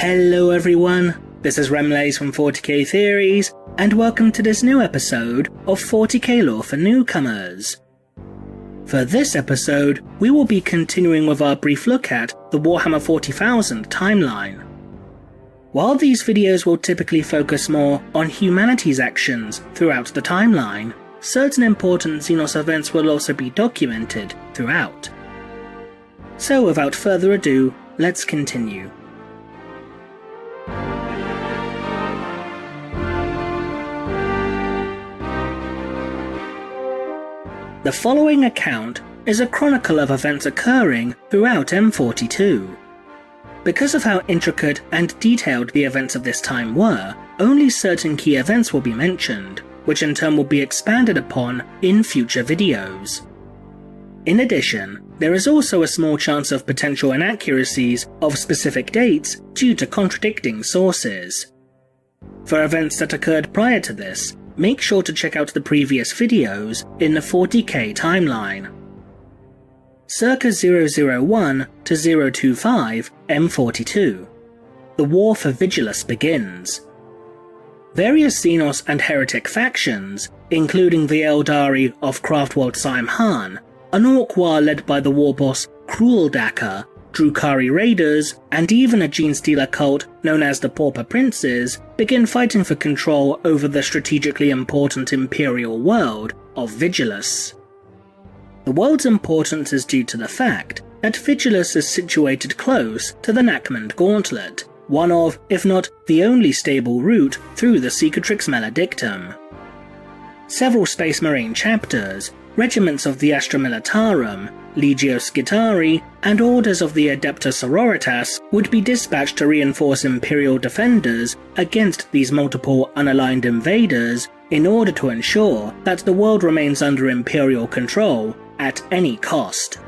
Hello everyone, this is Remlays from 40k Theories, and welcome to this new episode of 40k Lore for Newcomers. For this episode, we will be continuing with our brief look at the Warhammer 40,000 timeline. While these videos will typically focus more on humanity's actions throughout the timeline, certain important Xenos events will also be documented throughout. So without further ado, let's continue. The following account is a chronicle of events occurring throughout M42. Because of how intricate and detailed the events of this time were, only certain key events will be mentioned, which in turn will be expanded upon in future videos. In addition, there is also a small chance of potential inaccuracies of specific dates due to contradicting sources. For events that occurred prior to this, make sure to check out the previous videos in the 40k timeline. Circa 001 to 025 M42. The war for Vigilus begins. Various Xenos and heretic factions, including the Eldari of Craftworld Saimhan, an Orc war led by the war boss Cruel Daka, Drukari Raiders, and even a gene-stealer cult known as the Pauper Princes, begin fighting for control over the strategically important Imperial world of Vigilus. The world's importance is due to the fact that Vigilus is situated close to the Nachmund Gauntlet, one of, if not the only stable route through the Cicatrix Maledictum. Several Space Marine chapters, regiments of the Astra Militarum, Legio Scitari, and orders of the Adepta Sororitas would be dispatched to reinforce Imperial defenders against these multiple unaligned invaders in order to ensure that the world remains under Imperial control at any cost.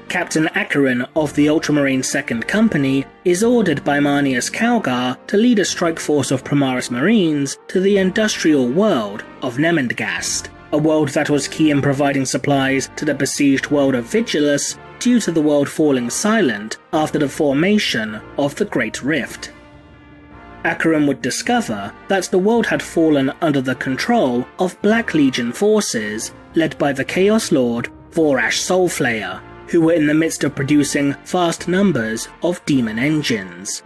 Captain Acheron of the Ultramarine 2nd Company is ordered by Marneus Calgar to lead a strike force of Primaris Marines to the industrial world of Nemendgast, a world that was key in providing supplies to the besieged world of Vigilus due to the world falling silent after the formation of the Great Rift. Acheron would discover that the world had fallen under the control of Black Legion forces led by the Chaos Lord Vorash Soulflayer, who were in the midst of producing vast numbers of demon engines.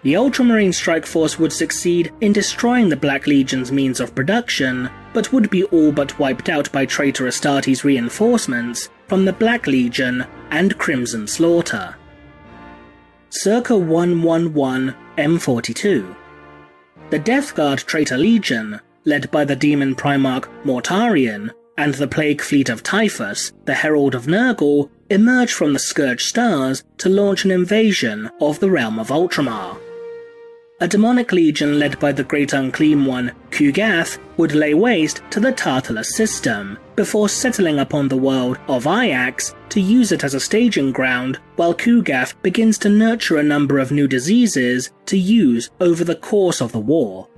The Ultramarine Strike Force would succeed in destroying the Black Legion's means of production, but would be all but wiped out by traitor Astartes' reinforcements from the Black Legion and Crimson Slaughter. Circa 111 M42. The Death Guard Traitor Legion, led by the Demon Primarch Mortarion, and the Plague Fleet of Typhus, the Herald of Nurgle, emerge from the Scourge Stars to launch an invasion of the realm of Ultramar. A demonic legion led by the Great Unclean One, Kugath, would lay waste to the Tartarus system, before settling upon the world of Ajax to use it as a staging ground, while Kugath begins to nurture a number of new diseases to use over the course of the war.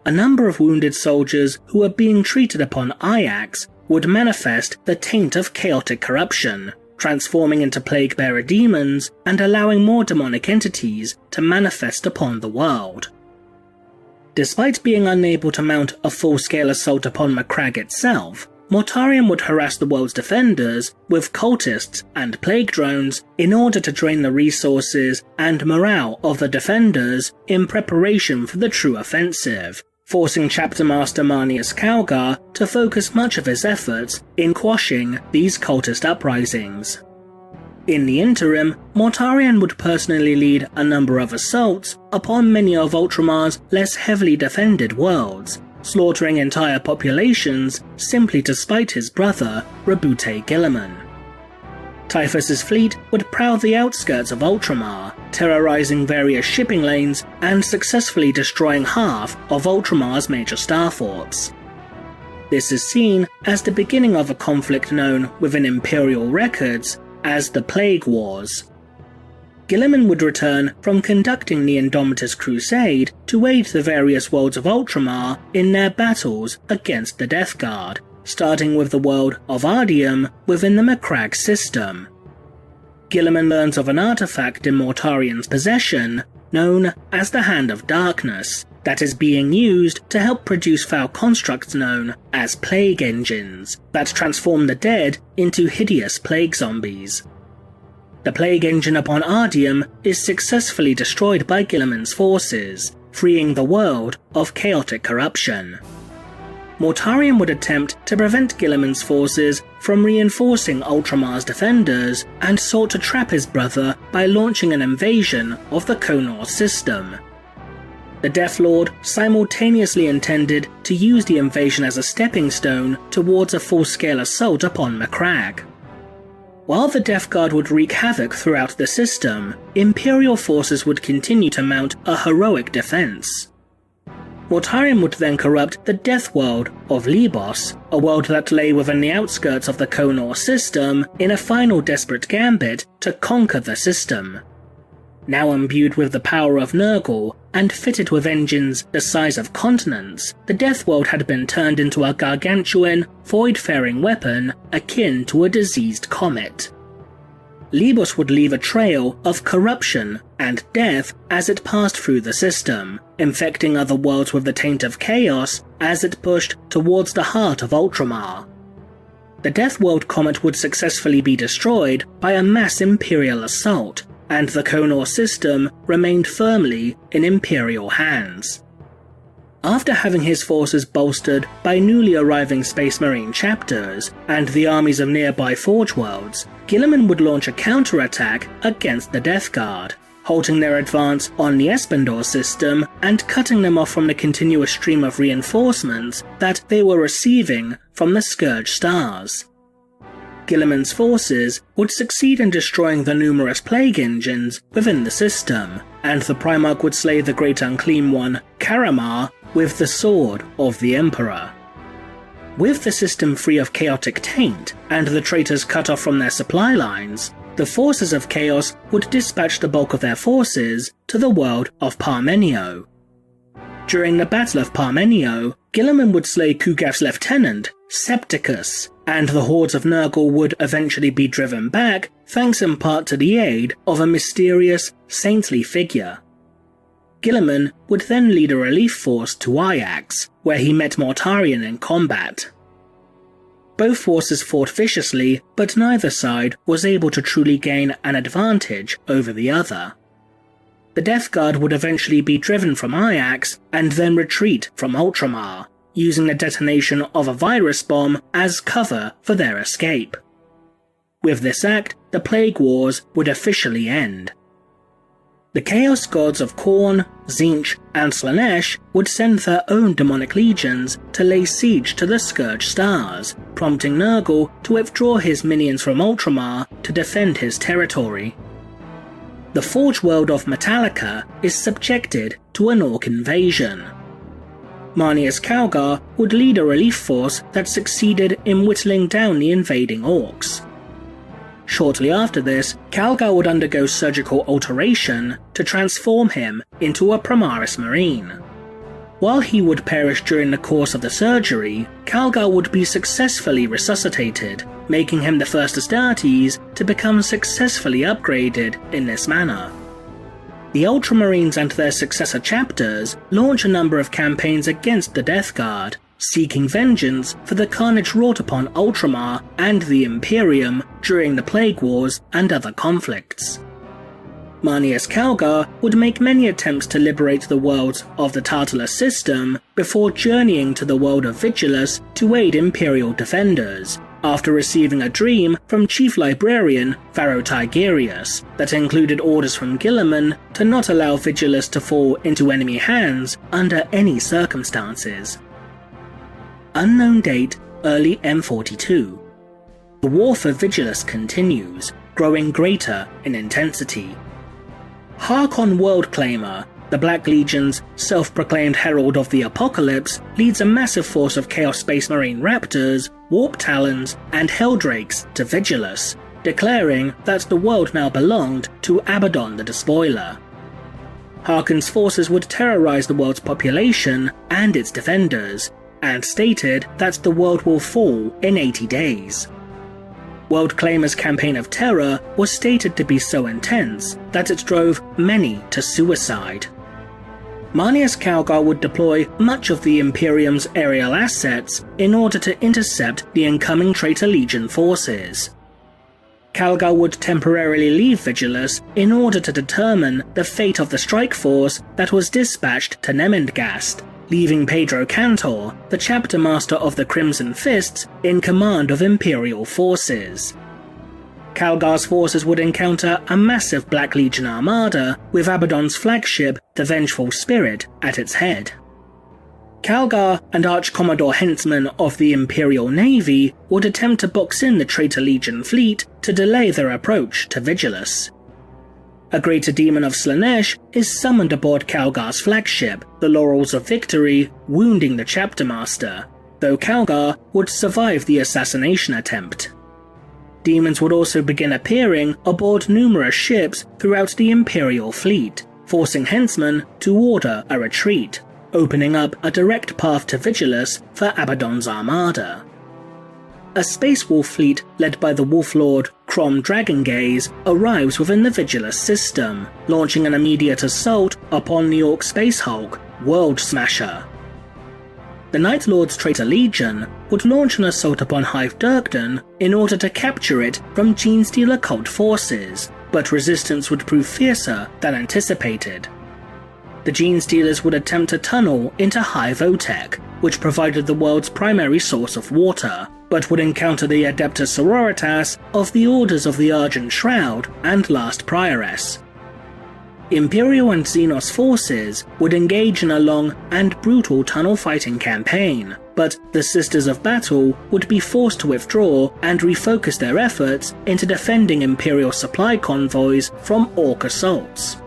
A number of wounded soldiers who were being treated upon Ajax would manifest the taint of chaotic corruption, transforming into plague-bearer demons and allowing more demonic entities to manifest upon the world. Despite being unable to mount a full-scale assault upon Macragge itself, Mortarion would harass the world's defenders with cultists and plague drones in order to drain the resources and morale of the defenders in preparation for the true offensive, forcing Chapter Master Marneus Calgar to focus much of his efforts in quashing these cultist uprisings. In the interim, Mortarion would personally lead a number of assaults upon many of Ultramar's less heavily defended worlds, slaughtering entire populations simply to spite his brother, Rabute Guilliman. Typhus's fleet would prowl the outskirts of Ultramar, terrorizing various shipping lanes and successfully destroying half of Ultramar's major starforts. This is seen as the beginning of a conflict known within Imperial records as the Plague Wars. Guilliman would return from conducting the Indomitus Crusade to aid the various worlds of Ultramar in their battles against the Death Guard, starting with the world of Ardium within the Macragge system. Guilliman learns of an artifact in Mortarian's possession known as the Hand of Darkness that is being used to help produce foul constructs known as plague engines that transform the dead into hideous plague zombies. The plague engine upon Ardium is successfully destroyed by Guilliman's forces, freeing the world of chaotic corruption. Mortarion would attempt to prevent Guilliman's forces from reinforcing Ultramar's defenders and sought to trap his brother by launching an invasion of the Konor system. The Death Lord simultaneously intended to use the invasion as a stepping stone towards a full-scale assault upon Macragge. While the Death Guard would wreak havoc throughout the system, Imperial forces would continue to mount a heroic defense. Mortarion would then corrupt the Death World of Libos, a world that lay within the outskirts of the Konor system, in a final desperate gambit to conquer the system. Now imbued with the power of Nurgle, and fitted with engines the size of continents, the Death World had been turned into a gargantuan, void-faring weapon akin to a diseased comet. Libos would leave a trail of corruption and death as it passed through the system, infecting other worlds with the taint of chaos as it pushed towards the heart of Ultramar. The Death World comet would successfully be destroyed by a mass Imperial assault, and the Konor system remained firmly in Imperial hands. After having his forces bolstered by newly arriving Space Marine chapters and the armies of nearby Forge worlds, Guilliman would launch a counterattack against the Death Guard, halting their advance on the Espandor system and cutting them off from the continuous stream of reinforcements that they were receiving from the Scourge stars. Guilliman's forces would succeed in destroying the numerous plague engines within the system, and the Primarch would slay the Great Unclean One, Karamar, with the Sword of the Emperor. With the system free of chaotic taint, and the traitors cut off from their supply lines, the forces of Chaos would dispatch the bulk of their forces to the world of Parmenio. During the Battle of Parmenio, Guilliman would slay Kugaf's lieutenant, Septicus, and the hordes of Nurgle would eventually be driven back, thanks in part to the aid of a mysterious, saintly figure. Guilliman would then lead a relief force to Ajax, where he met Mortarion in combat. Both forces fought viciously, but neither side was able to truly gain an advantage over the other. The Death Guard would eventually be driven from Ajax and then retreat from Ultramar, using the detonation of a virus bomb as cover for their escape. With this act, the Plague Wars would officially end. The Chaos Gods of Khorne, Tzeentch, and Slaanesh would send their own demonic legions to lay siege to the Scourge Stars, prompting Nurgle to withdraw his minions from Ultramar to defend his territory. The Forge world of Metallica is subjected to an Orc invasion. Marneus Calgar would lead a relief force that succeeded in whittling down the invading Orcs. Shortly after this, Calgar would undergo surgical alteration to transform him into a Primaris Marine. While he would perish during the course of the surgery, Calgar would be successfully resuscitated, making him the first Astartes to become successfully upgraded in this manner. The Ultramarines and their successor chapters launch a number of campaigns against the Death Guard, seeking vengeance for the carnage wrought upon Ultramar and the Imperium during the Plague Wars and other conflicts. Marneus Calgar would make many attempts to liberate the worlds of the Tartarus system before journeying to the world of Vigilus to aid Imperial defenders, after receiving a dream from Chief Librarian Varro Tigerius that included orders from Guilliman to not allow Vigilus to fall into enemy hands under any circumstances. Unknown date, early M42. The war for Vigilus continues, growing greater in intensity. Harkon Worldclaimer, the Black Legion's self-proclaimed herald of the apocalypse, leads a massive force of Chaos Space Marine Raptors, Warp Talons, and Helldrakes to Vigilus, declaring that the world now belonged to Abaddon the Despoiler. Harkon's forces would terrorize the world's population and its defenders, and stated that the world will fall in 80 days. World Claimer's campaign of terror was stated to be so intense that it drove many to suicide. Marneus Calgar would deploy much of the Imperium's aerial assets in order to intercept the incoming Traitor Legion forces. Calgar would temporarily leave Vigilus in order to determine the fate of the strike force that was dispatched to Nemendgast, leaving Pedro Cantor, the chapter master of the Crimson Fists, in command of Imperial forces. Calgar's forces would encounter a massive Black Legion armada with Abaddon's flagship, the Vengeful Spirit, at its head. Calgar and Arch-Commodore Hentzman of the Imperial Navy would attempt to box in the Traitor Legion fleet to delay their approach to Vigilus. A greater demon of Slaanesh is summoned aboard Calgar's flagship, the Laurels of Victory, wounding the chapter master, though Calgar would survive the assassination attempt. Demons would also begin appearing aboard numerous ships throughout the Imperial fleet, forcing Hentzman to order a retreat, opening up a direct path to Vigilus for Abaddon's armada. A Space Wolf fleet led by the Wolf Lord Crom Dragongaze arrives within the Vigilus system, launching an immediate assault upon New York Space Hulk, World Smasher. The Night Lord's Traitor Legion would launch an assault upon Hive Dirkden in order to capture it from Genestealer cult forces, but resistance would prove fiercer than anticipated. The Genestealers would attempt to tunnel into Hive Otech, which provided the world's primary source of water, but would encounter the Adeptus Sororitas of the Orders of the Argent Shroud and Last Prioress. Imperial and Xenos forces would engage in a long and brutal tunnel fighting campaign, but the Sisters of Battle would be forced to withdraw and refocus their efforts into defending Imperial supply convoys from Orc assaults.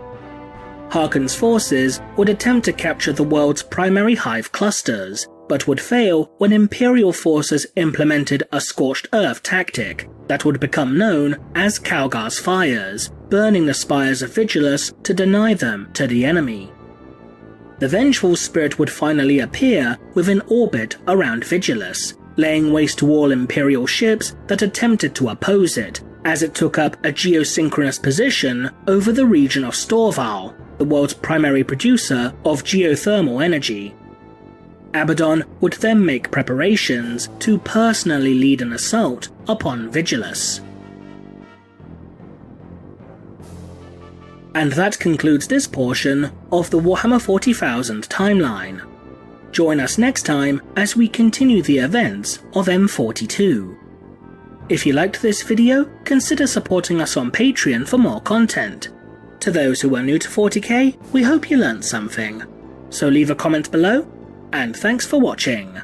Harkon's forces would attempt to capture the world's primary hive clusters, but would fail when Imperial forces implemented a scorched earth tactic that would become known as Calgar's Fires, burning the spires of Vigilus to deny them to the enemy. The Vengeful Spirit would finally appear within orbit around Vigilus, laying waste to all Imperial ships that attempted to oppose it, as it took up a geosynchronous position over the region of Storval, the world's primary producer of geothermal energy. Abaddon would then make preparations to personally lead an assault upon Vigilus. And that concludes this portion of the Warhammer 40,000 timeline. Join us next time as we continue the events of M42. If you liked this video, consider supporting us on Patreon for more content. To those who are new to 40k, we hope you learnt something. So leave a comment below, and thanks for watching.